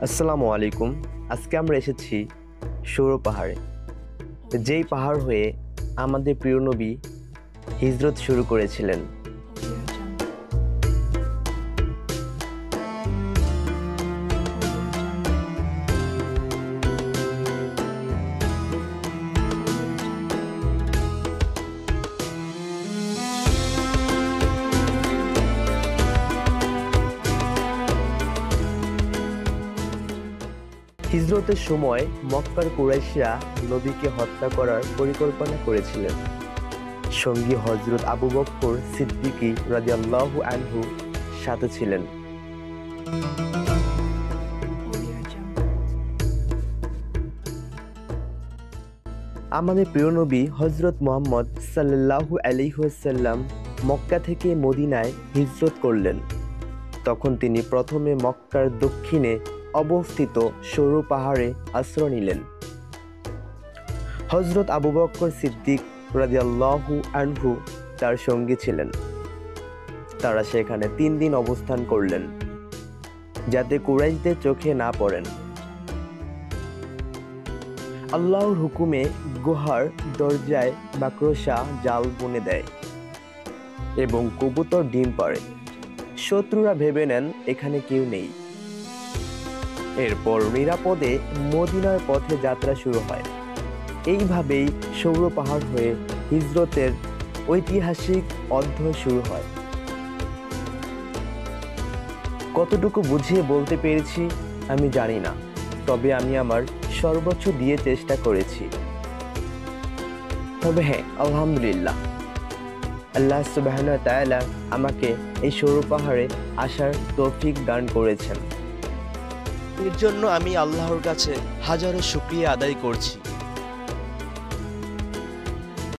আসসালামু আলাইকুম। আজকে আমরা এসেছি সৌর পাহাড়ে, যেই পাহাড় হয়ে আমাদের প্রিয় নবী হিজরত শুরু করেছিলেন। হিজরতের সময় মক্কার কুরাইশরা নবীকে হত্যা করার পরিকল্পনা করেছিলেন। সঙ্গী হযরত আবু বকর সিদ্দিকী রাদিয়াল্লাহু আনহু সাথে ছিলেন। আমাদের প্রিয় নবী হযরত মুহাম্মদ সাল্লাল্লাহু আলাইহি ওয়াসাল্লাম মক্কা থেকে মদিনায় হিজরত করলেন। তখন তিনি প্রথমে মক্কার দক্ষিণে অবস্থিত সৌর পাহাড়ে আশ্রয় নিলেন। হযরত আবু বকর সিদ্দিক রাদিয়াল্লাহু আনহু তার সঙ্গী ছিলেন। তারা সেখানে 3 দিন অবস্থান করলেন, যাতে কুরাইশদের চোখে না পড়েন। আল্লাহর হুকুমে গুহার দরজায় মাকড়সা জাল বুনে দেয় এবং কবুতর ডিম পাড়ে। শত্রুরা ভেবে নেন এখানে কেউ নেই। এরপর নিরাপদে মদিনার পথে যাত্রা শুরু হয়। এইভাবেই সৌর পাহাড় হয়ে হিজরতের ঐতিহাসিক অধ্যায় শুরু হয়। কতটুকু বুঝিয়ে বলতে পেরেছি আমি জানি না, তবে আমি আমার সর্বোচ্চ দিয়ে চেষ্টা করেছি। তবে হ্যাঁ, আলহামদুলিল্লাহ, আল্লাহ সুবহানাহু ওয়া তাআলা আমাকে এই সৌর পাহাড়ে আসার তৌফিক দান করেছেন। এর জন্য আমি আল্লাহর কাছে হাজারো শুকরিয়া আদায় করছি।